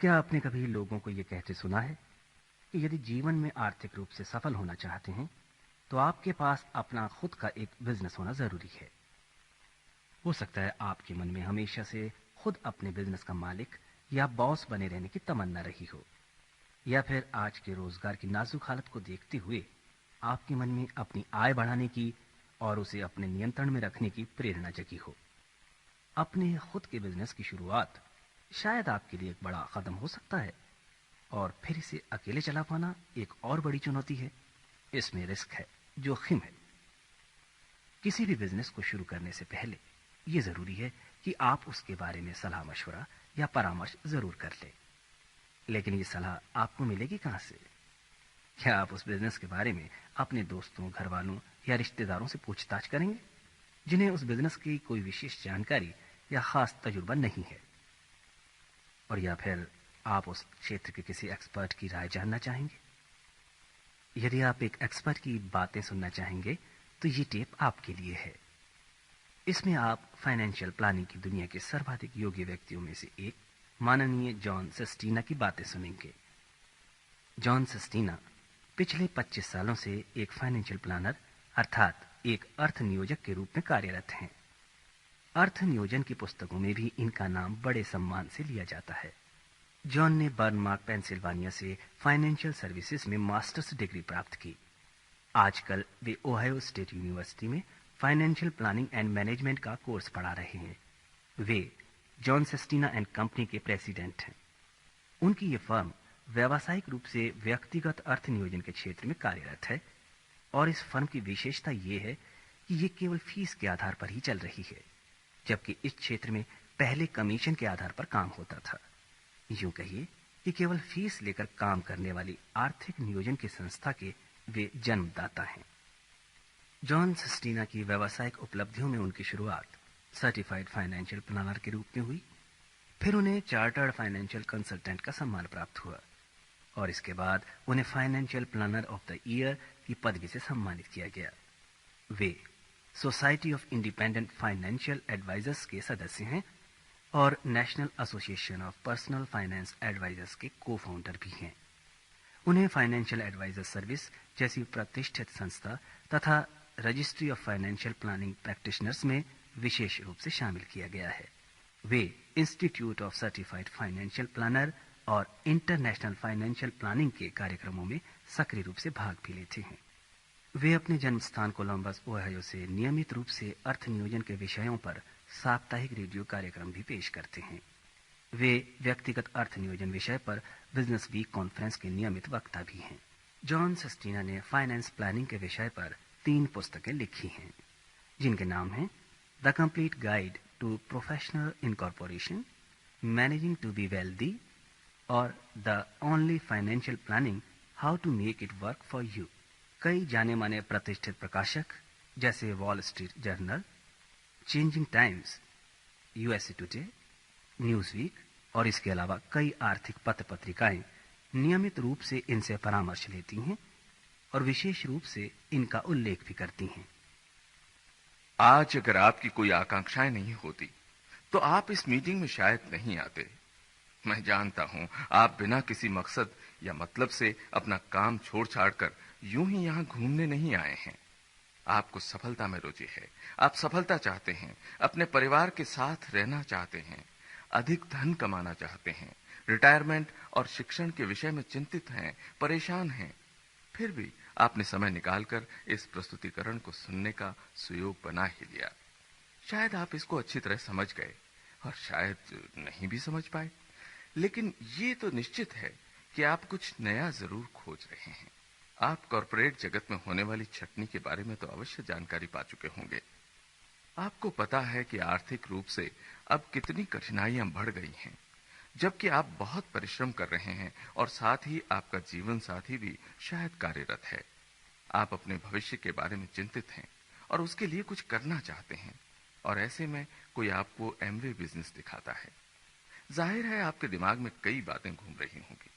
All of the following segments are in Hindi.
क्या आपने कभी लोगों को ये कहते सुना है कि यदि जीवन में आर्थिक रूप से सफल होना चाहते हैं तो आपके पास अपना खुद का एक बिजनेस होना जरूरी है। हो सकता है आपके मन में हमेशा से खुद अपने बिजनेस का मालिक या बॉस बने रहने की तमन्ना रही हो, या फिर आज के रोजगार की नाजुक हालत को देखते हुए आपके मन में अपनी आय बढ़ाने की और उसे अपने नियंत्रण में रखने की प्रेरणा जगी हो। अपने खुद के बिजनेस की शुरुआत शायद आपके लिए एक बड़ा कदम हो सकता है, और फिर इसे अकेले चला पाना एक और बड़ी चुनौती है। इसमें रिस्क है, जोखिम है। किसी भी बिजनेस को शुरू करने से पहले यह जरूरी है कि आप उसके बारे में सलाह मशवरा या परामर्श जरूर कर लें। लेकिन ये सलाह आपको मिलेगी कहां से? क्या आप उस बिजनेस के बारे में अपने दोस्तों, घर वालों या रिश्तेदारों से पूछताछ करेंगे जिन्हें उस बिजनेस की कोई विशेष जानकारी या खास तजुर्बा नहीं है? और या फिर आप उस क्षेत्र के किसी एक्सपर्ट की राय जानना चाहेंगे? यदि आप एक एक्सपर्ट की बातें सुनना चाहेंगे तो ये टेप आपके लिए है। इसमें आप फाइनेंशियल प्लानिंग की दुनिया के सर्वाधिक योग्य व्यक्तियों में से एक माननीय जॉन सेस्टीना की बातें सुनेंगे। जॉन सेस्टीना पिछले 25 सालों से एक फाइनेंशियल प्लानर अर्थात एक अर्थ नियोजक के रूप में कार्यरत हैं। अर्थ नियोजन की पुस्तकों में भी इनका नाम बड़े सम्मान से लिया जाता है। जॉन ने बर्नमार्क, पेंसिल्वानिया से फाइनेंशियल सर्विसेज में मास्टर्स डिग्री प्राप्त की। आजकल वे ओहायो स्टेट यूनिवर्सिटी में फाइनेंशियल प्लानिंग एंड मैनेजमेंट का कोर्स पढ़ा रहे हैं। वे जॉन सेस्टीना एंड कंपनी के प्रेसिडेंट हैं। उनकी ये फर्म व्यावसायिक रूप से व्यक्तिगत अर्थ नियोजन के क्षेत्र में कार्यरत है, और इस फर्म की विशेषता ये है कि ये केवल फीस के आधार पर ही चल रही है, जबकि इस क्षेत्र में पहले कमीशन के आधार पर काम होता था। यूं कहिए कि केवल फीस लेकर काम करने वाली आर्थिक नियोजन की संस्था के वे जन्मदाता हैं। जॉन सेस्टीना की व्यावसायिक उपलब्धियों में उनकी शुरुआत सर्टिफाइड फाइनेंशियल प्लानर के रूप में हुई। फिर उन्हें चार्टर्ड फाइनेंशियल कंसल्टेंट का सम्मान प्राप्त हुआ, और इसके बाद उन्हें financial planner of the year की पदवी से सम्मानित किया गया। वे society of independent financial advisers के सदस्य हैं और national association of personal finance advisers के को-फाउंडर भी हैं। उन्हें फाइनेंशियल एडवाइजर सर्विस जैसी प्रतिष्ठित संस्था तथा registry of financial planning practitioners में विशेष रूप से शामिल किया गया है। वे institute of certified financial planner और इंटरनेशनल फाइनेंशियल प्लानिंग के कार्यक्रमों में सक्रिय रूप से भाग भी लेते हैं। वे अपने जन्म स्थान कोलंबस, ओहायो से नियमित रूप से अर्थ नियोजन के विषयों पर साप्ताहिक रेडियो कार्यक्रम भी पेश करते हैं। वे व्यक्तिगत अर्थ नियोजन विषय पर बिजनेस वीक कॉन्फ्रेंस के नियमित वक्ता भी हैं। जॉन सेस्टीना ने फाइनेंस प्लानिंग के विषय पर 3 पुस्तकें लिखी हैं, जिनके नाम हैं the complete guide to professional incorporation, managing to be wealthy और the only financial planning, how to make it work for you. कई जाने माने प्रतिष्ठित प्रकाशक जैसे Wall Street Journal, Changing Times, USA Today, Newsweek और इसके अलावा कई आर्थिक पत्र पत्रिकाएं नियमित रूप से इनसे परामर्श लेती हैं और विशेष रूप से इनका उल्लेख भी करती हैं। आज अगर आपकी कोई आकांक्षाएं नहीं होती तो आप इस मीटिंग में शायद नहीं आते। मैं जानता हूं आप बिना किसी मकसद या मतलब से अपना काम छोड़ छाड़ कर यूं ही यहां घूमने नहीं आए हैं। आपको सफलता में रुचि है, आप सफलता चाहते हैं, अपने परिवार के साथ रहना चाहते हैं, अधिक धन कमाना चाहते हैं, रिटायरमेंट और शिक्षण के विषय में चिंतित हैं, परेशान हैं। फिर भी आपने समय निकालकर इस प्रस्तुतिकरण को सुनने का सुयोग बना ही लिया। शायद आप इसको अच्छी तरह समझ गए और शायद नहीं भी समझ पाए, लेकिन ये तो निश्चित है कि आप कुछ नया जरूर खोज रहे हैं। आप कॉर्पोरेट जगत में होने वाली छटनी के बारे में तो अवश्य जानकारी पा चुके होंगे। आपको पता है कि आर्थिक रूप से अब कितनी कठिनाइयां बढ़ गई हैं, जबकि आप बहुत परिश्रम कर रहे हैं और साथ ही आपका जीवन साथी भी शायद कार्यरत है। आप अपने भविष्य के बारे में चिंतित हैं और उसके लिए कुछ करना चाहते हैं, और ऐसे में कोई आपको एमवे बिजनेस दिखाता है। जाहिर है आपके दिमाग में कई बातें घूम रही होंगी।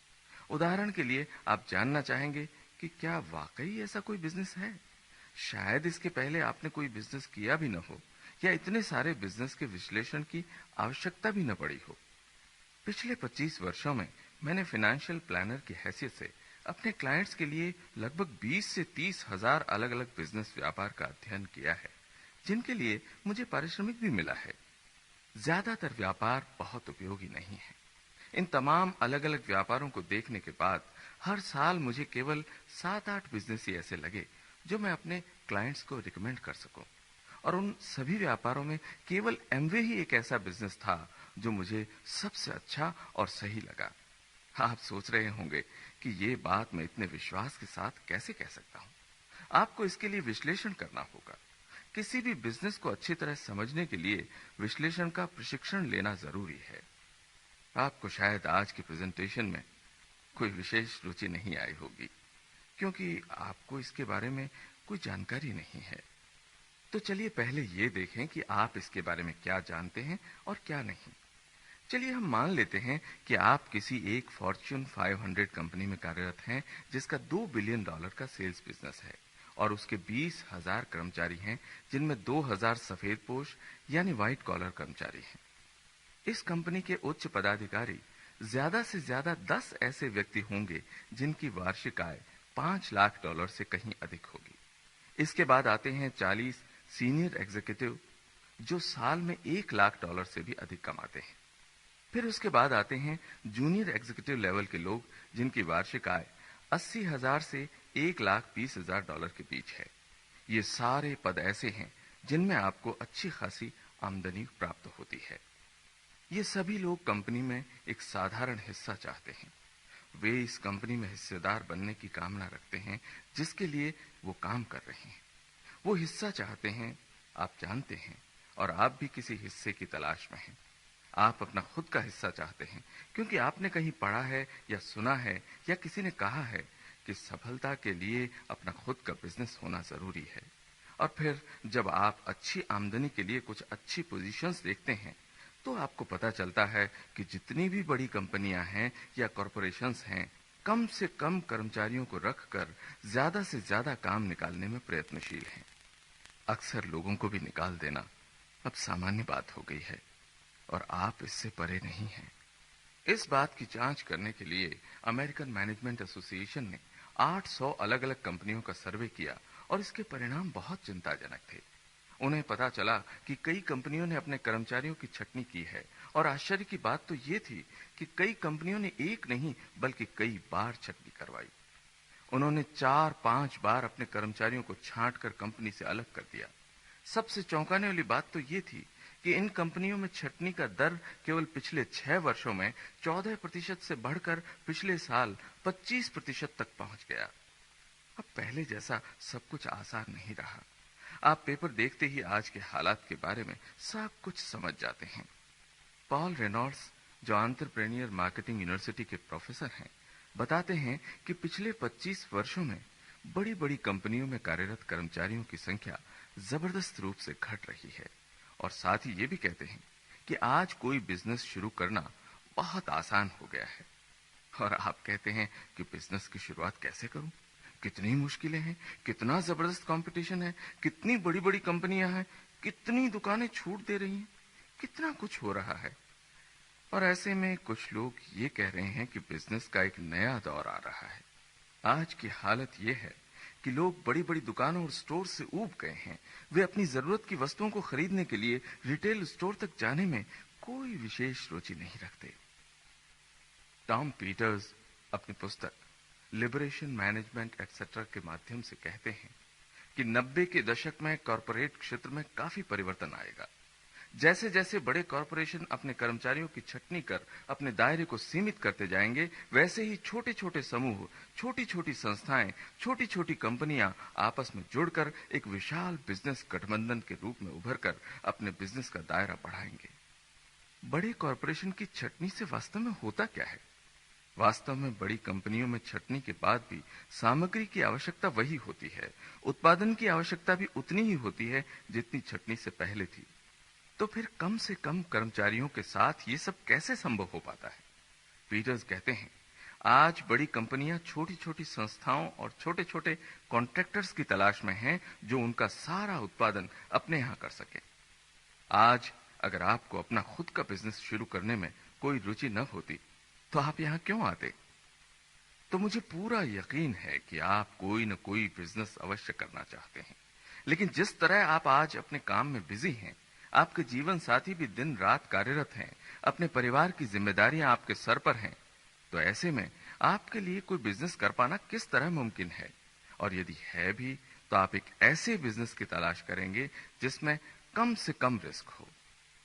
उदाहरण के लिए आप जानना चाहेंगे कि क्या वाकई ऐसा कोई बिजनेस है। शायद इसके पहले आपने कोई बिजनेस किया भी न हो, या इतने सारे बिजनेस के विश्लेषण की आवश्यकता भी न पड़ी हो। पिछले 25 वर्षों में मैंने फाइनेंशियल प्लानर की हैसियत से अपने क्लाइंट्स के लिए लगभग 20 से 30 हजार अलग अलग बिजनेस व्यापार का अध्ययन किया है, जिनके लिए मुझे पारिश्रमिक भी मिला है। ज्यादातर व्यापार बहुत उपयोगी नहीं है। इन तमाम अलग अलग व्यापारों को देखने के बाद हर साल मुझे केवल 7-8 बिजनेस ही ऐसे लगे जो मैं अपने क्लाइंट्स को रिकमेंड कर सकूं। और उन सभी व्यापारों में केवल एमवे ही एक ऐसा बिजनेस था जो मुझे सबसे अच्छा और सही लगा। आप सोच रहे होंगे कि ये बात मैं इतने विश्वास के साथ कैसे कह सकता हूं। आपको इसके लिए विश्लेषण करना होगा। किसी भी बिजनेस को अच्छी तरह समझने के लिए विश्लेषण का प्रशिक्षण लेना जरूरी है। आपको शायद आज की प्रेजेंटेशन में कोई विशेष रुचि नहीं आई होगी, क्योंकि आपको इसके बारे में कोई जानकारी नहीं है। तो चलिए पहले ये देखें कि आप इसके बारे में क्या जानते हैं और क्या नहीं। चलिए हम मान लेते हैं कि आप किसी एक फॉर्च्यून 500 कंपनी में कार्यरत हैं, जिसका $2 बिलियन का सेल्स बिजनेस है और उसके 20,000 कर्मचारी हैं, जिनमें 2,000 सफेदपोश यानी व्हाइट कॉलर कर्मचारी हैं। इस कंपनी के उच्च पदाधिकारी ज्यादा से ज्यादा 10 ऐसे व्यक्ति होंगे जिनकी वार्षिक आय $5 लाख से कहीं अधिक होगी। इसके बाद आते हैं 40 सीनियर एग्जीक्यूटिव जो साल में $1 लाख से भी अधिक कमाते हैं। फिर उसके बाद आते हैं जूनियर एग्जीक्यूटिव लेवल के लोग जिनकी वार्षिक आय 80,000 से $1,20,000 के बीच है। ये सारे पद ऐसे हैं जिनमें आपको अच्छी खासी आमदनी प्राप्त होती है। ये सभी लोग कंपनी में एक साधारण हिस्सा चाहते हैं। वे इस कंपनी में हिस्सेदार बनने की कामना रखते हैं जिसके लिए वो काम कर रहे हैं। वो हिस्सा चाहते हैं, आप जानते हैं, और आप भी किसी हिस्से की तलाश में हैं। आप अपना खुद का हिस्सा चाहते हैं क्योंकि आपने कहीं पढ़ा है या सुना है या किसी ने कहा है कि सफलता के लिए अपना खुद का बिजनेस होना जरूरी है। और फिर जब आप अच्छी आमदनी के लिए कुछ अच्छी पोजीशंस देखते हैं तो आपको पता चलता है कि जितनी भी बड़ी कंपनियां हैं या कॉरपोरेशंस हैं, कम से कम कर्मचारियों को रखकर ज्यादा से ज्यादा काम निकालने में प्रयत्नशील हैं। अक्सर लोगों को भी निकाल देना अब सामान्य बात हो गई है और आप इससे परे नहीं हैं। इस बात की जांच करने के लिए अमेरिकन मैनेजमेंट एसोसिएशन ने 800 अलग अलग कंपनियों का सर्वे किया और इसके परिणाम बहुत चिंताजनक थे। उन्हें पता चला कि कई कंपनियों ने अपने कर्मचारियों की छटनी की है और आश्चर्य की बात तो ये थी कि कई कंपनियों ने एक नहीं बल्कि कई बार छटनी करवाई। उन्होंने 4-5 बार अपने कर्मचारियों को छांटकर कंपनी से अलग कर दिया। सबसे चौंकाने वाली बात तो ये थी कि इन कंपनियों में छटनी का दर केवल पिछले 6 वर्षों में 14% से बढ़कर पिछले साल 25% तक पहुंच गया। अब पहले जैसा सब कुछ आसान नहीं रहा। आप पेपर देखते ही आज के हालात के बारे में सब कुछ समझ जाते हैं। पॉल रेनॉल्ड्स, जो एंटरप्रेन्योर मार्केटिंग यूनिवर्सिटी के प्रोफेसर हैं, बताते हैं कि पिछले 25 वर्षों में बड़ी बड़ी कंपनियों में कार्यरत कर्मचारियों की संख्या जबरदस्त रूप से घट रही है। और साथ ही ये भी कहते हैं कि आज कोई बिजनेस शुरू करना बहुत आसान हो गया है। और आप कहते हैं कि बिजनेस की शुरुआत कैसे करूं? कितनी मुश्किलें हैं, कितना जबरदस्त कंपटीशन है, कितनी बड़ी बड़ी कंपनियां हैं, कितनी दुकानें छूट दे रही हैं, कितना कुछ हो रहा है। और ऐसे में कुछ लोग ये कह रहे हैं कि बिजनेस का एक नया दौर आ रहा है। आज की हालत ये है कि लोग बड़ी बड़ी दुकानों और स्टोर से ऊब गए हैं। वे अपनी जरूरत की वस्तुओं को खरीदने के लिए रिटेल स्टोर तक जाने में कोई विशेष रुचि नहीं रखते। टॉम पीटर्स अपनी पुस्तक लिबरेशन मैनेजमेंट एक्सेट्रा के माध्यम से कहते हैं कि 90 के दशक में कॉरपोरेट क्षेत्र में काफी परिवर्तन आएगा। जैसे जैसे बड़े कॉरपोरेशन अपने कर्मचारियों की छटनी कर अपने दायरे को सीमित करते जाएंगे, वैसे ही छोटे छोटे समूह, छोटी छोटी संस्थाएं, छोटी छोटी कंपनियां आपस में जुड़कर एक विशाल बिजनेस गठबंधन के रूप में उभरकर अपने बिजनेस का दायरा बढ़ाएंगे। बड़े कॉरपोरेशन की छटनी से वास्तव में होता क्या है? वास्तव में बड़ी कंपनियों में छटनी के बाद भी सामग्री की आवश्यकता वही होती है। उत्पादन की आवश्यकता भी उतनी ही होती है जितनी छटनी से पहले थी। तो फिर कम से कम कर्मचारियों के साथ ये सब कैसे संभव हो पाता है? पीटर्स कहते हैं, आज बड़ी कंपनियां छोटी छोटी संस्थाओं और छोटे छोटे कॉन्ट्रैक्टर्स की तलाश में हैं जो उनका सारा उत्पादन अपने यहां कर सके। आज अगर आपको अपना खुद का बिजनेस शुरू करने में कोई रुचि न होती तो आप यहां क्यों आते? तो मुझे पूरा यकीन है कि आप कोई न कोई बिजनेस अवश्य करना चाहते हैं। लेकिन जिस तरह आप आज अपने काम में बिजी हैं, आपके जीवन साथी भी दिन रात कार्यरत हैं, अपने परिवार की जिम्मेदारियां आपके सर पर हैं, तो ऐसे में आपके लिए कोई बिजनेस कर पाना किस तरह मुमकिन है? और यदि है भी, तो आप एक ऐसे बिजनेस की तलाश करेंगे जिसमें कम से कम रिस्क हो।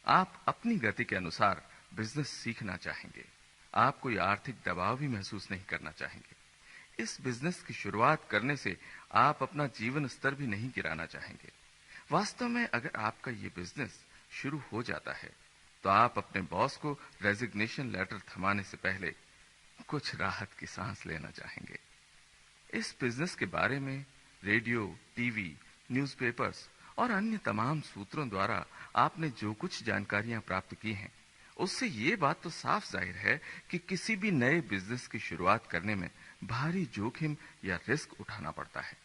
आप अपनी गति के अनुसार बिजनेस सीखना चाहेंगे। आप कोई आर्थिक दबाव भी महसूस नहीं करना चाहेंगे। इस बिजनेस की शुरुआत करने से आप अपना जीवन स्तर भी नहीं गिराना चाहेंगे। वास्तव में अगर आपका ये बिजनेस शुरू हो जाता है, तो आप अपने बॉस को रेजिग्नेशन लेटर थमाने से पहले कुछ राहत की सांस लेना चाहेंगे। इस बिजनेस के बारे में रेडियो, टीवी, न्यूज़पेपर्स और अन्य तमाम सूत्रों द्वारा आपने जो कुछ जानकारियां प्राप्त की हैं, उससे ये बात तो साफ जाहिर है कि किसी भी नए बिजनेस की शुरुआत करने में भारी जोखिम या रिस्क उठाना पड़ता है।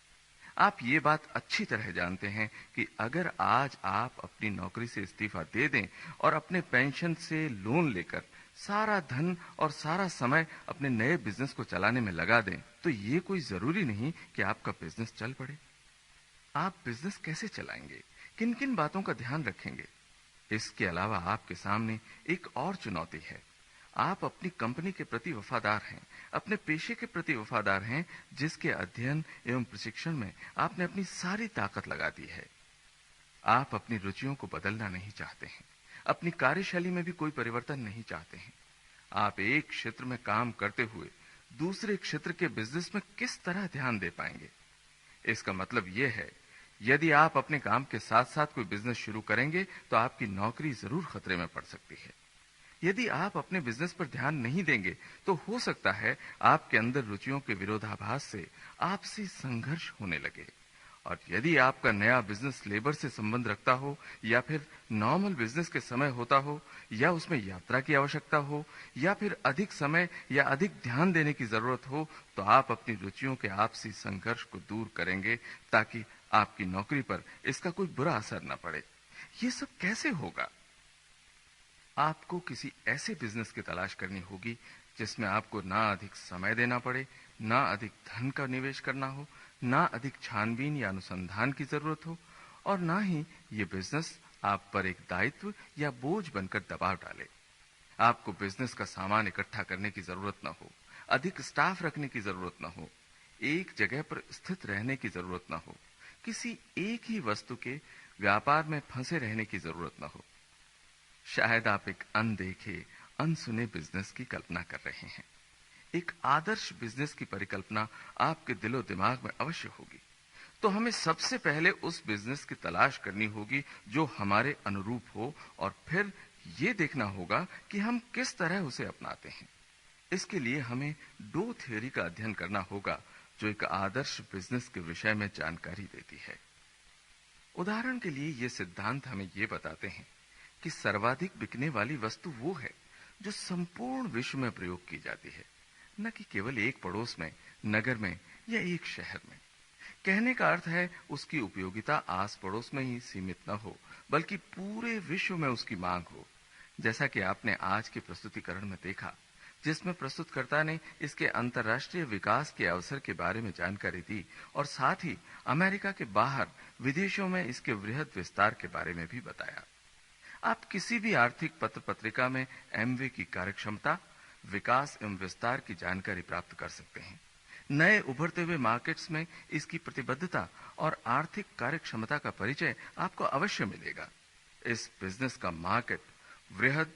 आप ये बात अच्छी तरह जानते हैं कि अगर आज आप अपनी नौकरी से इस्तीफा दे दें और अपने पेंशन से लोन लेकर सारा धन और सारा समय अपने नए बिजनेस को चलाने में लगा दें, तो ये कोई जरूरी नहीं कि आपका बिजनेस चल पड़े। आप बिजनेस कैसे चलाएंगे, किन किन बातों का ध्यान रखेंगे? इसके अलावा आपके सामने एक और चुनौती है। आप अपनी कंपनी के प्रति वफादार हैं, अपने पेशे के प्रति वफादार हैं, जिसके अध्ययन एवं प्रशिक्षण में आपने अपनी सारी ताकत लगा दी है। आप अपनी रुचियों को बदलना नहीं चाहते हैं, अपनी कार्यशैली में भी कोई परिवर्तन नहीं चाहते हैं। आप एक क्षेत्र में काम करते हुए दूसरे क्षेत्र के बिजनेस में किस तरह ध्यान दे पाएंगे? इसका मतलब यह है, यदि आप अपने काम के साथ साथ कोई बिजनेस शुरू करेंगे तो आपकी नौकरी जरूर खतरे में पड़ सकती है। यदि आप अपने बिजनेस पर ध्यान नहीं देंगे तो हो सकता है आपके अंदर रुचियों के विरोधाभास से आपसी संघर्ष होने लगे। और यदि आपका नया बिजनेस लेबर से संबंध रखता हो या फिर नॉर्मल बिजनेस के समय होता हो या उसमें यात्रा की आवश्यकता हो या फिर अधिक समय या अधिक ध्यान देने की जरूरत हो, तो आप अपनी रुचियों के आपसी संघर्ष को दूर करेंगे ताकि आपकी नौकरी पर इसका कोई बुरा असर न पड़े। ये सब कैसे होगा? आपको किसी ऐसे बिजनेस की तलाश करनी होगी जिसमें आपको ना अधिक समय देना पड़े, ना अधिक धन का निवेश करना हो, ना अधिक छानबीन या अनुसंधान की जरूरत हो, और ना ही ये बिजनेस आप पर एक दायित्व या बोझ बनकर दबाव डाले। आपको बिजनेस का सामान इकट्ठा करने की जरूरत न हो, अधिक स्टाफ रखने की जरूरत न हो, एक जगह पर स्थित रहने की जरूरत न हो, किसी एक ही वस्तु के व्यापार में फंसे रहने की जरूरत न हो। शायद आप एक अनदेखे, अनसुने बिजनेस की कल्पना कर रहे हैं। एक आदर्श बिजनेस की परिकल्पना आपके दिलो दिमाग में अवश्य होगी। तो हमें सबसे पहले उस बिजनेस की तलाश करनी होगी जो हमारे अनुरूप हो, और फिर ये देखना होगा कि हम किस तरह उसे अपनाते हैं। इसके लिए हमें दो थ्योरी का अध्ययन करना होगा जो एक आदर्श बिजनेस के विषय में जानकारी देती है। उदाहरण के लिए ये सिद्धांत हमें ये बताते हैं कि सर्वाधिक बिकने वाली वस्तु वो है जो संपूर्ण विश्व में प्रयोग की जाती है, न कि केवल एक पड़ोस में, नगर में या एक शहर में। कहने का अर्थ है उसकी उपयोगिता आस पड़ोस में ही सीमित न हो, बल्कि पूरे विश्व में उसकी मांग हो। जैसा कि आपने आज के प्रस्तुतिकरण में देखा, जिसमें प्रस्तुतकर्ता ने इसके अंतर्राष्ट्रीय विकास के अवसर के बारे में जानकारी दी और साथ ही अमेरिका के बाहर विदेशों में इसके वृहद विस्तार के बारे में भी बताया। आप किसी भी आर्थिक पत्र पत्रिका में एमवे की कार्यक्षमता, विकास एवं विस्तार की जानकारी प्राप्त कर सकते हैं। नए उभरते हुए मार्केट्स में इसकी प्रतिबद्धता और आर्थिक कार्यक्षमता का परिचय आपको अवश्य मिलेगा। इस बिजनेस का मार्केट वृहद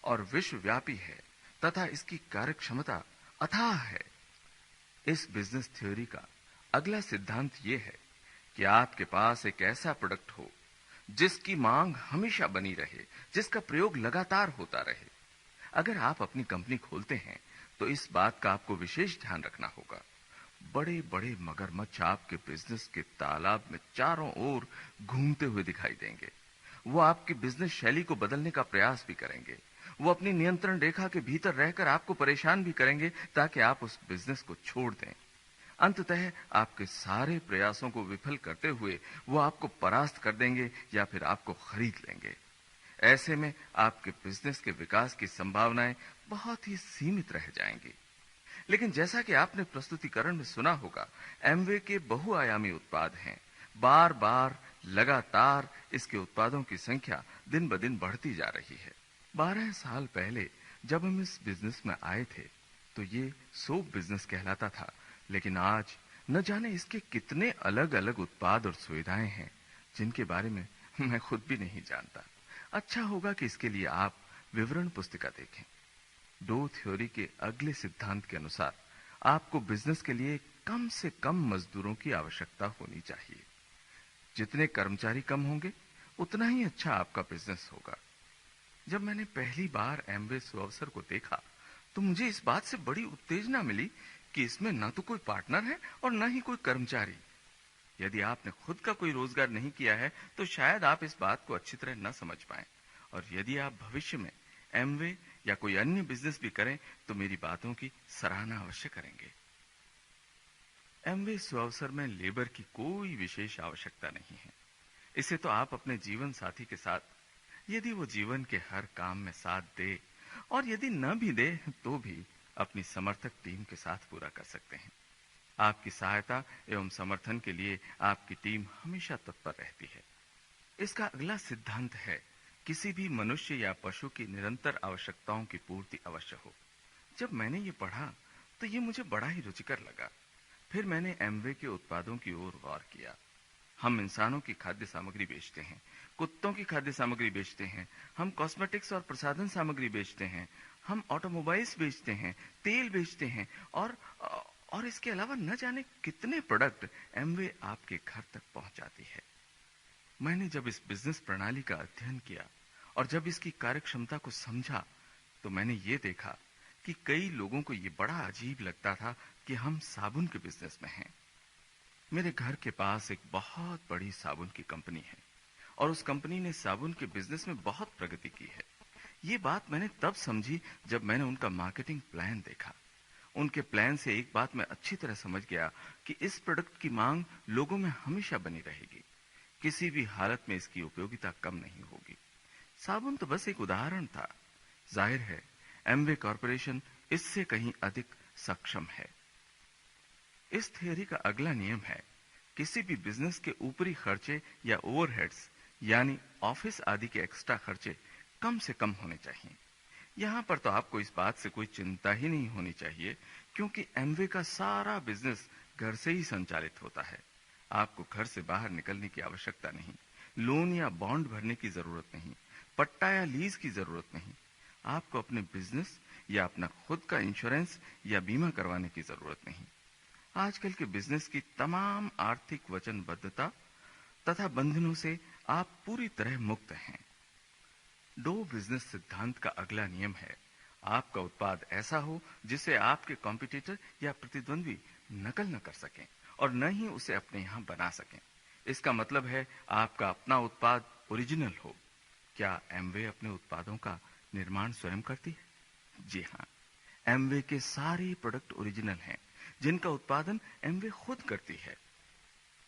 और विश्वव्यापी है तथा इसकी कार्यक्षमता अथाह है। इस बिजनेस थ्योरी का अगला सिद्धांत यह है कि आपके पास एक ऐसा प्रोडक्ट हो जिसकी मांग हमेशा बनी रहे, जिसका प्रयोग लगातार होता रहे। अगर आप अपनी कंपनी खोलते हैं तो इस बात का आपको विशेष ध्यान रखना होगा। बड़े बड़े मगरमच्छ आपके बिजनेस के तालाब में चारों ओर घूमते हुए दिखाई देंगे। वो आपकी बिजनेस शैली को बदलने का प्रयास भी करेंगे। वो अपनी नियंत्रण रेखा के भीतर रहकर आपको परेशान भी करेंगे ताकि आप उस बिजनेस को छोड़ दें। अंततः आपके सारे प्रयासों को विफल करते हुए वो आपको परास्त कर देंगे या फिर आपको खरीद लेंगे। ऐसे में आपके बिजनेस के विकास की संभावनाएं बहुत ही सीमित रह जाएंगी। लेकिन जैसा कि आपने प्रस्तुतिकरण में सुना होगा, एमवे के बहुआयामी उत्पाद हैं। बार बार लगातार इसके उत्पादों की संख्या दिन ब दिन बढ़ती जा रही है। 12 साल पहले जब हम इस बिजनेस में आए थे तो ये सोप बिजनेस कहलाता था, लेकिन आज न जाने इसके कितने अलग अलग उत्पाद और सुविधाएं हैं जिनके बारे में मैं खुद भी नहीं जानता। अच्छा होगा कि इसके लिए आप विवरण पुस्तिका देखें। डो थ्योरी के अगले सिद्धांत के अनुसार आपको बिजनेस के लिए कम से कम मजदूरों की आवश्यकता होनी चाहिए। जितने कर्मचारी कम होंगे उतना ही अच्छा आपका बिजनेस होगा। जब मैंने पहली बार एमवे सुअवसर को देखा तो मुझे इस बात से बड़ी उत्तेजना मिली कि इसमें न तो कोई पार्टनर है और न ही कोई कर्मचारी। यदि आपने खुद का कोई रोजगार नहीं किया है तो शायद आप इस बात को अच्छी तरह न समझ पाएं, और यदि आप भविष्य में एमवे या कोई अन्य बिजनेस भी करें तो मेरी बातों की सराहना अवश्य करेंगे। एमवे सुअवसर में लेबर की कोई विशेष आवश्यकता नहीं है। इसे तो आप अपने जीवन साथी के साथ, यदि वो जीवन के हर काम में साथ दे और यदि न भी दे तो भी अपनी समर्थक टीम के साथ पूरा कर सकते हैं। आपकी सहायता एवं समर्थन के लिए आपकी टीम हमेशा तत्पर रहती है। इसका अगला सिद्धांत है, किसी भी मनुष्य या पशु की निरंतर आवश्यकताओं की पूर्ति अवश्य हो। जब मैंने ये पढ़ा तो ये मुझे बड़ा ही रुचिकर लगा। फिर मैंने एमवे के उत्पादों की ओर गौर किया। हम इंसानों की खाद्य सामग्री बेचते हैं, कुत्तों की खाद्य सामग्री बेचते हैं, हम कॉस्मेटिक्स और प्रसाधन सामग्री बेचते हैं, हम ऑटोमोबाइल्स बेचते हैं, तेल बेचते हैं और इसके अलावा न जाने कितने प्रोडक्ट एमवे आपके घर तक पहुंचाती है। मैंने जब इस बिजनेस प्रणाली का अध्ययन किया और जब इसकी कार्यक्षमता को समझा तो मैंने ये देखा कि कई लोगों को ये बड़ा अजीब लगता था कि हम साबुन के बिजनेस में हैं। मेरे घर के पास एक बहुत बड़ी साबुन की कंपनी है और उस कंपनी ने साबुन के बिजनेस में बहुत प्रगति की है। ये बात मैंने तब समझी जब मैंने उनका मार्केटिंग प्लान देखा। उनके प्लान से एक बात मैं अच्छी तरह समझ गया कि इस प्रोडक्ट की मांग लोगों में हमेशा बनी रहेगी। किसी भी हालत में इसकी उपयोगिता कम नहीं होगी। साबुन तो बस एक उदाहरण था। जाहिर है एमवे कॉरपोरेशन इससे कहीं अधिक सक्षम है। इस थियरी का अगला नियम है, किसी भी बिजनेस के ऊपरी खर्चे या ओवरहेड्स यानी ऑफिस आदि के एक्स्ट्रा खर्चे कम से कम होने चाहिए। यहां पर तो आपको इस बात से कोई चिंता ही नहीं होनी चाहिए, क्योंकि एमवे का सारा बिजनेस घर से ही संचालित होता है। आपको घर से बाहर निकलने की आवश्यकता नहीं, लोन या बॉन्ड भरने की जरूरत नहीं, पट्टा या लीज की जरूरत नहीं। आपको अपने बिजनेस या अपना खुद का इंश्योरेंस या बीमा करवाने की जरूरत नहीं। आजकल के बिजनेस की तमाम आर्थिक वचनबद्धता तथा बंधनों से आप पूरी तरह मुक्त हैं। डो बिजनेस सिद्धांत का अगला नियम है, आपका उत्पाद ऐसा हो जिसे आपके कॉम्पिटिटर या प्रतिद्वंद्वी नकल न कर सकें और न ही उसे अपने यहां बना सकें। इसका मतलब है आपका अपना उत्पाद ओरिजिनल हो। क्या एमवे अपने उत्पादों का निर्माण स्वयं करती है? जी हां, एमवे के सारे प्रोडक्ट ओरिजिनल हैं जिनका उत्पादन एमवे खुद करती है।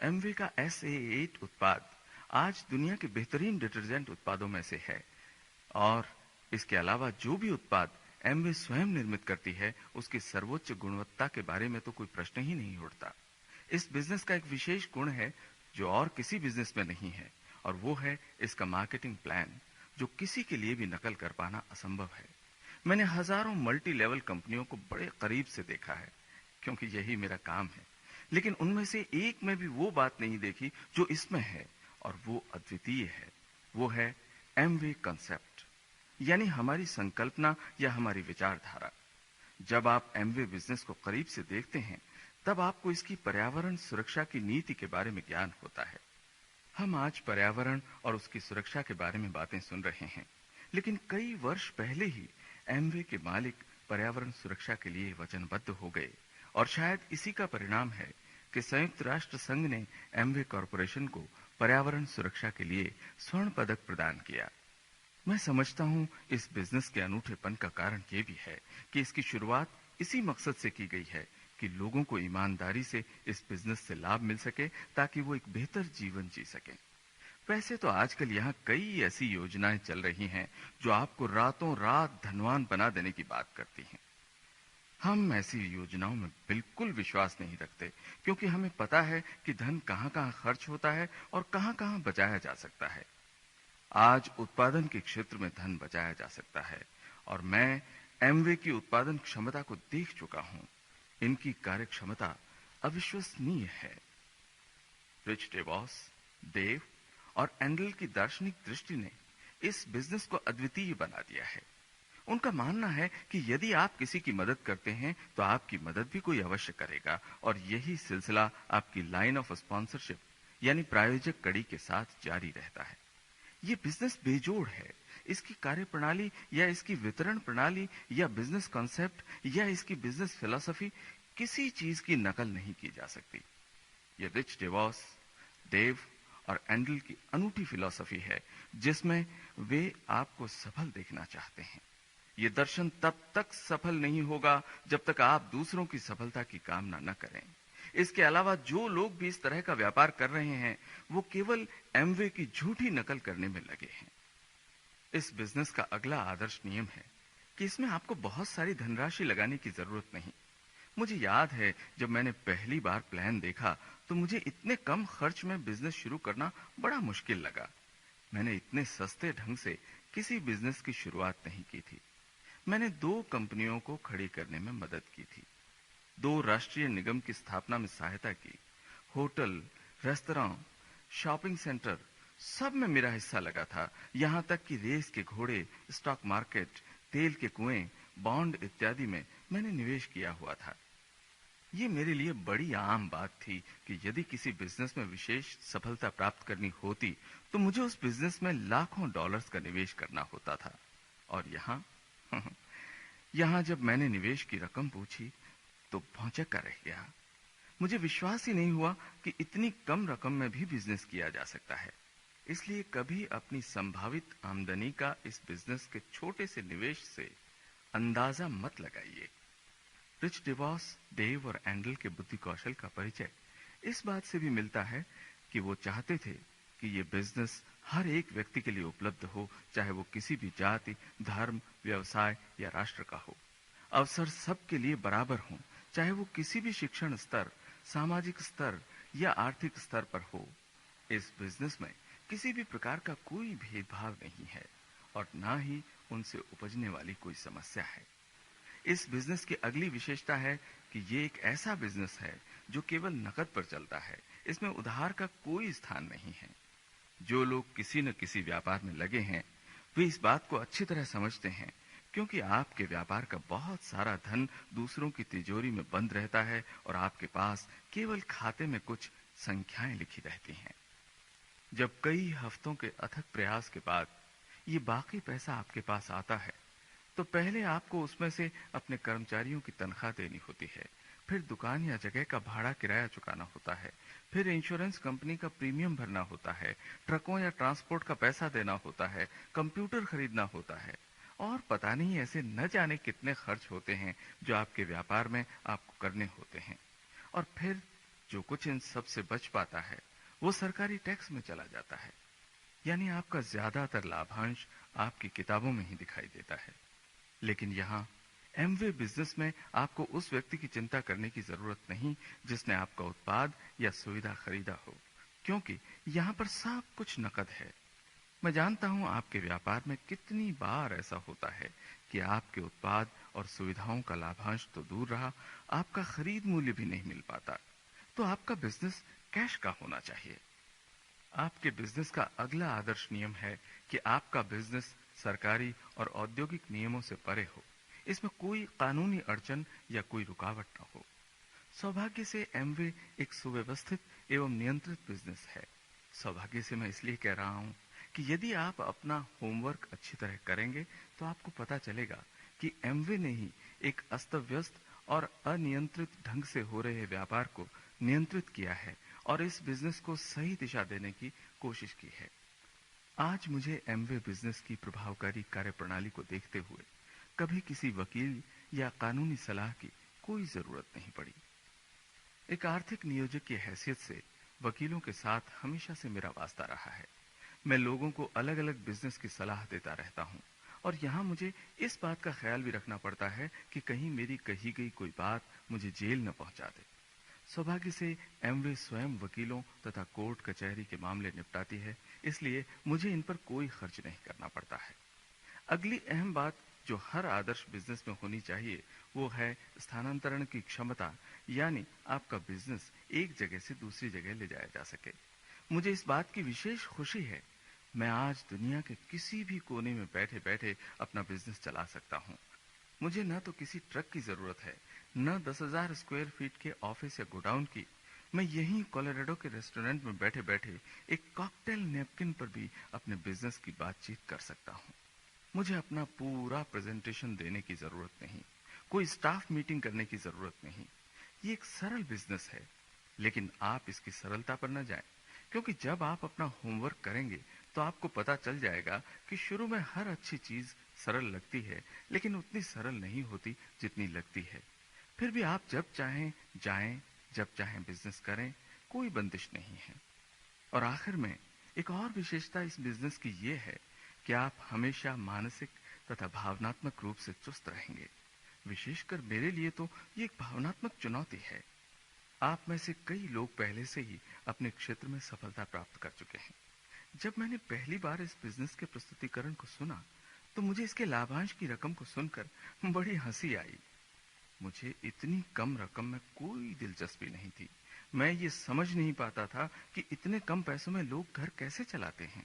एमवे का SA8 उत्पाद आज दुनिया के बेहतरीन डिटर्जेंट उत्पादों में से है, और इसके अलावा जो भी उत्पाद एमवे स्वयं निर्मित करती है उसकी सर्वोच्च गुणवत्ता के बारे में तो कोई प्रश्न ही नहीं उठता। इस बिजनेस का एक विशेष गुण है जो और किसी बिजनेस में नहीं है, और वो है इसका मार्केटिंग प्लान, जो किसी के लिए भी नकल कर पाना असंभव है। मैंने हजारों मल्टी लेवल कंपनियों को बड़े करीब से देखा है, क्योंकि यही मेरा काम है, लेकिन उनमें से एक में भी वो बात नहीं देखी जो इसमें है, और वो अद्वितीय है। वो है एमवे कंसेप्ट, यानी हमारी संकल्पना या हमारी विचारधारा। जब आप एमवे बिजनेस को करीब से देखते हैं तब आपको इसकी पर्यावरण सुरक्षा की नीति के बारे में ज्ञान होता है। हम आज पर्यावरण और उसकी सुरक्षा के बारे में बातें सुन रहे हैं, लेकिन कई वर्ष पहले ही एमवे के मालिक पर्यावरण सुरक्षा के लिए वचनबद्ध हो गए, और शायद इसी का परिणाम है कि संयुक्त राष्ट्र संघ ने एमवे कॉरपोरेशन को पर्यावरण सुरक्षा के लिए स्वर्ण पदक प्रदान किया। मैं समझता हूं इस बिजनेस के अनूठेपन का कारण यह भी है कि इसकी शुरुआत इसी मकसद से की गई है कि लोगों को ईमानदारी से इस बिजनेस से लाभ मिल सके ताकि वो एक बेहतर जीवन जी सकें। वैसे तो आजकल यहाँ कई ऐसी योजनाएं चल रही हैं जो आपको रातों रात धनवान बना देने की बात करती हैं। हम ऐसी योजनाओं में बिल्कुल विश्वास नहीं रखते, क्योंकि हमें पता है कि धन कहाँ-कहाँ खर्च होता है और कहाँ-कहाँ बचाया जा सकता है। आज उत्पादन के क्षेत्र में धन बचाया जा सकता है, और मैं एमवे की उत्पादन क्षमता को देख चुका हूं। इनकी कार्य क्षमता अविश्वसनीय है। रिच डेवॉस, देव और एंडल की दार्शनिक दृष्टि ने इस बिजनेस को अद्वितीय बना दिया है। उनका मानना है कि यदि आप किसी की मदद करते हैं तो आपकी मदद भी कोई अवश्य करेगा, और यही सिलसिला आपकी लाइन ऑफ स्पॉन्सरशिप यानी प्रायोजक कड़ी के साथ जारी रहता है। ये बिजनेस बेजोड़ है। इसकी कार्यप्रणाली या इसकी वितरण प्रणाली या बिजनेस कॉन्सेप्ट या इसकी बिजनेस फिलॉसफी किसी चीज की नकल नहीं की जा सकती। ये रिच डेवॉस, देव और एंडल की अनूठी फिलॉसफी है, जिसमें वे आपको सफल देखना चाहते हैं। ये दर्शन तब तक सफल नहीं होगा जब तक आप दूसरों की सफलता की कामना न करें। इसके अलावा जो लोग भी इस तरह का व्यापार कर रहे हैं, वो केवल एमवे की झूठी नकल करने में लगे हैं। इस बिजनेस का अगला आदर्श नियम है कि इसमें आपको बहुत सारी धनराशि लगाने की जरूरत नहीं। मुझे याद है जब मैंने पहली बार प्लान देखा तो मुझे इतने कम खर्च में बिजनेस शुरू करना बड़ा मुश्किल लगा। मैंने इतने सस्ते ढंग से किसी बिजनेस की शुरुआत नहीं की थी। मैंने 2 कंपनियों को खड़ी करने में मदद की थी, 2 राष्ट्रीय निगम की स्थापना में सहायता की, होटल, रेस्तरां, शॉपिंग सेंटर, सब में मेरा हिस्सा लगा था। यहां तक कि रेस के घोड़े, स्टॉक मार्केट, तेल के कुएं, बॉन्ड इत्यादि में मैंने निवेश किया हुआ था। ये मेरे लिए बड़ी आम बात थी कि यदि किसी बिजनेस में विशेष सफलता प्राप्त करनी होती तो मुझे उस बिजनेस में लाखों डॉलर्स का निवेश करना होता था। और यहाँ जब मैंने निवेश की रकम पूछी तो भौचक्का रह गया। मुझे विश्वास ही नहीं हुआ कि इतनी कम रकम में भी बिजनेस किया जा सकता है। इसलिए कभी अपनी संभावित आमदनी का इस बिजनेस के छोटे से निवेश से अंदाजा मत लगाइए। रिच डिवॉस, डेव और एंडल के बुद्धि कौशल का परिचय इस बात से भी मिलता है कि वो चाहते थे कि ये बिजनेस हर एक व्यक्ति के लिए उपलब्ध हो, चाहे वो किसी भी जाति, धर्म, व्यवसाय या राष्ट्र का हो। अवसर सबके लिए बराबर हों, चाहे वो किसी भी शिक्षण स्तर, सामाजिक स्तर या आर्थिक स्तर पर हो। इस बिजनेस में किसी भी प्रकार का कोई भेदभाव नहीं है और ना ही उनसे उपजने वाली कोई समस्या है। इस बिजनेस की अगली विशेषता है कि ये एक ऐसा बिजनेस है जो केवल नकद पर चलता है। इसमें उधार का कोई स्थान नहीं है। जो लोग किसी न किसी व्यापार में लगे हैं, वे इस बात को अच्छी तरह समझते हैं, क्योंकि आपके व्यापार का बहुत सारा धन दूसरों की तिजोरी में बंद रहता है और आपके पास केवल खाते में कुछ संख्याएं लिखी रहती हैं। जब कई हफ्तों के अथक प्रयास के बाद ये बाकी पैसा आपके पास आता है, तो पहले आपको उसमें से अपने कर्मचारियों की तनख्वाह देनी होती है, फिर दुकान या जगह का भाड़ा किराया चुकाना होता है, फिर इंश्योरेंस कंपनी का प्रीमियम भरना होता है, ट्रकों या ट्रांसपोर्ट का पैसा देना होता है, कंप्यूटर खरीदना होता है, और पता नहीं ऐसे न जाने कितने खर्च होते हैं जो आपके व्यापार में आपको करने होते हैं। और फिर जो कुछ इन सब से बच पाता है वो सरकारी टैक्स में चला जाता है। यानी आपका ज्यादातर लाभांश आपकी किताबों में ही दिखाई देता है। लेकिन यहाँ एमवे बिजनेस में आपको उस व्यक्ति की चिंता करने की जरूरत नहीं जिसने आपका उत्पाद या सुविधा खरीदा हो, क्योंकि यहाँ पर सब कुछ नकद है। मैं जानता हूं आपके व्यापार में कितनी बार ऐसा होता है कि आपके उत्पाद और सुविधाओं का लाभांश तो दूर रहा, आपका खरीद मूल्य भी नहीं मिल पाता। तो आपका बिजनेस कैश का होना चाहिए। आपके बिजनेस का अगला आदर्श नियम है कि आपका बिजनेस सरकारी और औद्योगिक नियमों से परे हो। इसमें कोई कानूनी अड़चन या कोई रुकावट न हो। सौभाग्य से एमवे एक सुव्यवस्थित एवं नियंत्रित बिजनेस है। सौभाग्य से मैं इसलिए कह रहा हूं कि यदि आप अपना होमवर्क अच्छी तरह करेंगे तो आपको पता चलेगा कि एमवे ने ही एक अस्त व्यस्त और अनियंत्रित ढंग से हो रहे व्यापार को नियंत्रित किया है और इस बिजनेस को सही दिशा देने की कोशिश की है। आज मुझे एमवे बिजनेस की प्रभावकारी कार्यप्रणाली को देखते हुए कभी किसी वकील या कानूनी सलाह की कोई जरूरत नहीं पड़ी। एक आर्थिक नियोजक की हैसियत से वकीलों के साथ हमेशा से मेरा वास्ता रहा है। मैं लोगों को अलग अलग बिजनेस की सलाह देता रहता हूँ और यहाँ मुझे इस बात का ख्याल भी रखना पड़ता है कि कहीं मेरी कही गई कोई बात मुझे जेल न पहुंचा दे। सौभाग्य से एमवे स्वयं वकीलों तथा कोर्ट कचहरी के मामले निपटाती है, इसलिए मुझे इन पर कोई खर्च नहीं करना पड़ता है। अगली अहम बात जो हर आदर्श बिजनेस में होनी चाहिए वो है स्थानांतरण की क्षमता, यानी आपका बिजनेस एक जगह से दूसरी जगह ले जाया जा सके। मुझे इस बात की विशेष खुशी है, मैं आज दुनिया के किसी भी कोने में बैठे बैठे अपना बिजनेस चला सकता हूँ। मुझे न तो किसी ट्रक की जरूरत है, न 10,000 स्क्वायर फीट के ऑफिस या गोडाउन की। मैं यहीं कोलोराडो के रेस्टोरेंट में बैठे बैठे एक कॉकटेल नैपकिन पर भी अपने बिजनेस की बातचीत कर सकता हूँ। मुझे अपना पूरा प्रेजेंटेशन देने की जरूरत नहीं, कोई स्टाफ मीटिंग करने की जरूरत नहीं। ये एक सरल बिजनेस है, लेकिन आप इसकी सरलता पर न जाएं, क्योंकि जब आप अपना होमवर्क करेंगे तो आपको पता चल जाएगा कि शुरू में हर अच्छी चीज सरल लगती है, लेकिन उतनी सरल नहीं होती जितनी लगती है। फिर भी आप जब चाहें जाएं, जब चाहें बिजनेस करें, कोई बंदिश नहीं है। और आखिर में एक और विशेषता इस बिजनेस की ये है कि आप हमेशा मानसिक तथा भावनात्मक रूप से चुस्त रहेंगे। विशेषकर मेरे लिए तो ये एक भावनात्मक चुनौती है। आप में से कई लोग पहले से ही अपने क्षेत्र में सफलता प्राप्त कर चुके हैं। जब मैंने पहली बार इस बिजनेस के प्रस्तुतिकरण को सुना तो मुझे इसके लाभांश की रकम को सुनकर बड़ी हंसी आई। मुझे इतनी कम रकम में कोई दिलचस्पी नहीं थी। मैं ये समझ नहीं पाता था कि इतने कम पैसों में लोग घर कैसे चलाते हैं।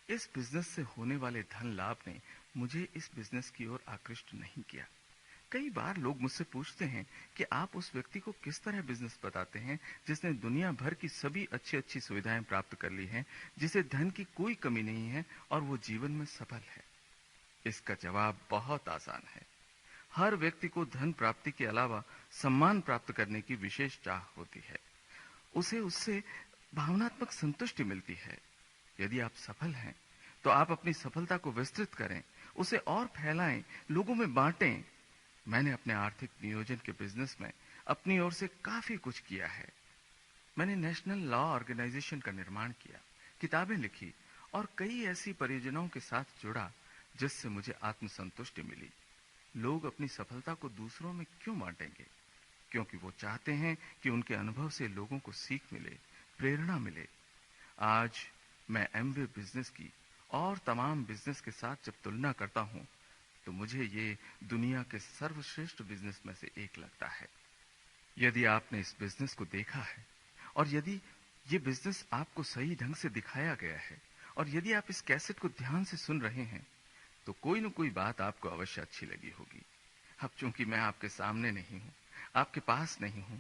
इस बिजनेस से होने वाले धन लाभ ने मुझे इस बिजनेस की ओर आकृष्ट नहीं किया। कई बार लोग मुझसे पूछते हैं कि आप उस व्यक्ति को किस तरह बिजनेस बताते हैं जिसने दुनिया भर की सभी अच्छी अच्छी सुविधाएं प्राप्त कर ली हैं, जिसे धन की कोई कमी नहीं है और वो जीवन में सफल है। इसका जवाब बहुत आसान है। हर व्यक्ति को धन प्राप्ति के अलावा सम्मान प्राप्त करने की विशेष चाह होती है। उसे उससे भावनात्मक संतुष्टि मिलती है। यदि आप सफल हैं तो आप अपनी सफलता को विस्तृत करें, उसे और फैलाएं, लोगों में बांटें। मैंने अपने आर्थिक नियोजन के बिजनेस में अपनी ओर से काफी कुछ किया है। मैंने नेशनल लॉ ऑर्गेनाइजेशन का निर्माण किया, किताबें लिखी और कई ऐसी परियोजनाओं के साथ जुड़ा जिससे मुझे आत्मसंतुष्टि मिली। लोग अपनी सफलता को दूसरों में क्यों बांटेंगे? क्योंकि वो चाहते हैं कि उनके अनुभव से लोगों को सीख मिले, प्रेरणा मिले। आज मैं एमवे बिजनेस की और तमाम बिजनेस के साथ जब तुलना करता हूं तो मुझे ये दुनिया के सर्वश्रेष्ठ बिजनेस में से एक लगता है। यदि आपने इस बिजनेस को देखा है और यदि ये बिजनेस आपको सही ढंग से दिखाया गया है और यदि आप इस कैसेट को ध्यान से सुन रहे हैं तो कोई न कोई बात आपको अवश्य अच्छी लगी होगी। अब चूंकि मैं आपके सामने नहीं हूं, आपके पास नहीं हूं,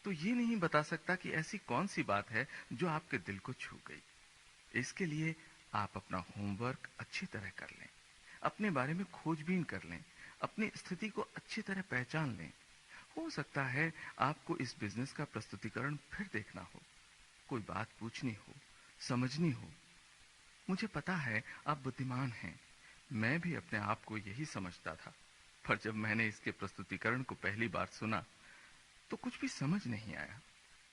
तो ये नहीं बता सकता कि ऐसी कौन सी बात है जो आपके दिल को छू गई। इसके लिए आप अपना होमवर्क अच्छी तरह कर लें, अपने बारे में खोजबीन कर लें, अपनी स्थिति को अच्छी तरह पहचान लें। हो सकता है आपको इस बिजनेस का प्रस्तुतिकरण फिर देखना हो, कोई बात पूछनी हो, समझनी हो। मुझे पता है आप बुद्धिमान हैं, मैं भी अपने आप को यही समझता था, पर जब मैंने इसके प्रस्तुतिकरण को पहली बार सुना तो कुछ भी समझ नहीं आया।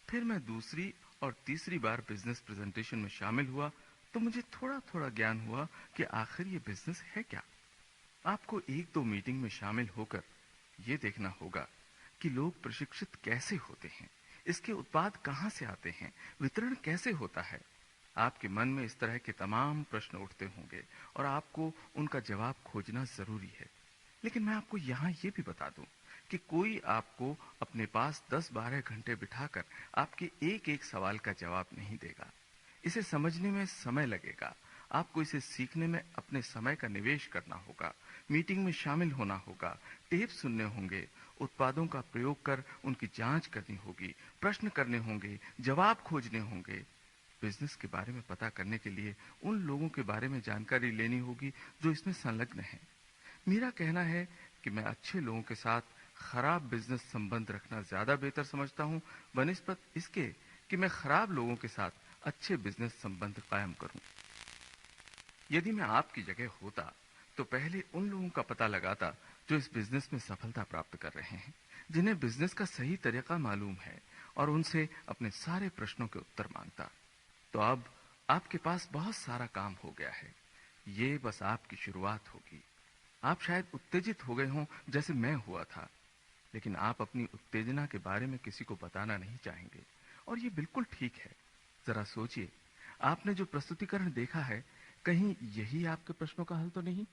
फिर मैं दूसरी और तीसरी बार बिजनेस प्रेजेंटेशन में शामिल हुआ तो मुझे थोड़ा थोड़ा ज्ञान हुआ कि आखिर ये बिजनेस है क्या। आपको एक दो मीटिंग में शामिल होकर ये देखना होगा कि लोग प्रशिक्षित कैसे होते हैं, इसके उत्पाद कहां से आते हैं, वितरण कैसे होता है। आपके मन में इस तरह के तमाम प्रश्न उठते होंगे और आपको उनका जवाब खोजना जरूरी है। लेकिन मैं आपको यहाँ ये भी बता दूं कि कोई आपको अपने पास 10-12 घंटे बिठाकर आपके एक एक सवाल का जवाब नहीं देगा। इसे समझने में समय लगेगा, आपको इसे सीखने में अपने समय का निवेश करना होगा, मीटिंग में शामिल होना होगा, टेप सुनने होंगे, उत्पादों का प्रयोग कर उनकी जांच करनी होगी, प्रश्न करने होंगे, जवाब खोजने होंगे। बिजनेस के बारे में पता करने के लिए उन लोगों के बारे में जानकारी लेनी होगी जो इसमें संलग्न हैं। मेरा कहना है कि मैं अच्छे लोगों के साथ खराब बिजनेस संबंध रखना ज्यादा बेहतर समझता हूं बनिस्बत इसके कि मैं खराब लोगों के साथ अच्छे बिजनेस संबंध कायम करूं। यदि मैं आपकी जगह होता तो पहले उन लोगों का पता लगाता जो इस बिजनेस में सफलता प्राप्त कर रहे हैं, जिन्हें बिजनेस का सही तरीका मालूम है, और उनसे अपने सारे प्रश्नों के उत्तर मांगता। तो अब आपके पास बहुत सारा काम हो गया है। ये बस आपकी शुरुआत होगी। आप शायद उत्तेजित हो गए हों जैसे मैं हुआ था, लेकिन आप अपनी उत्तेजना के बारे में किसी को बताना नहीं चाहेंगे, और ये बिल्कुल ठीक है। जरा सोचिए, आपने जो प्रस्तुतिकरण देखा है, कहीं यही आपके प्रश्नों का हल तो नहीं?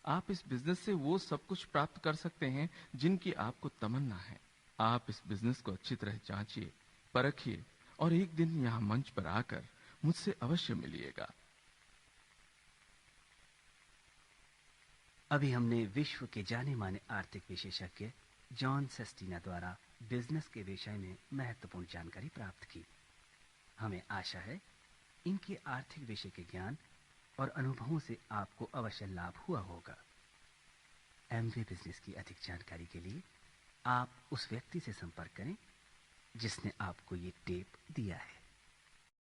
आप इस बिजनेस से वो सब कुछ प्राप्त कर सकते हैं जिनकी आपको तमन्ना है। आप इस बिजनेस को अच्छी तरह जांचिए, परखिए, और एक दिन यहाँ मंच पर आकर मुझसे अवश्य मिलिएगा। अभी हमने विश्व के जाने माने आर्थिक विशेषज्ञ जॉन सेस्टीना द्वारा बिजनेस के विषय में महत्वपूर्ण जानकारी प्राप्त की। हमें आशा है इनके आर्थिक विषय के ज्ञान और अनुभवों से आपको अवश्य लाभ हुआ होगा। एमवे बिजनेस की अधिक जानकारी के लिए आप उस व्यक्ति से संपर्क करें जिसने आपको ये टेप दिया है।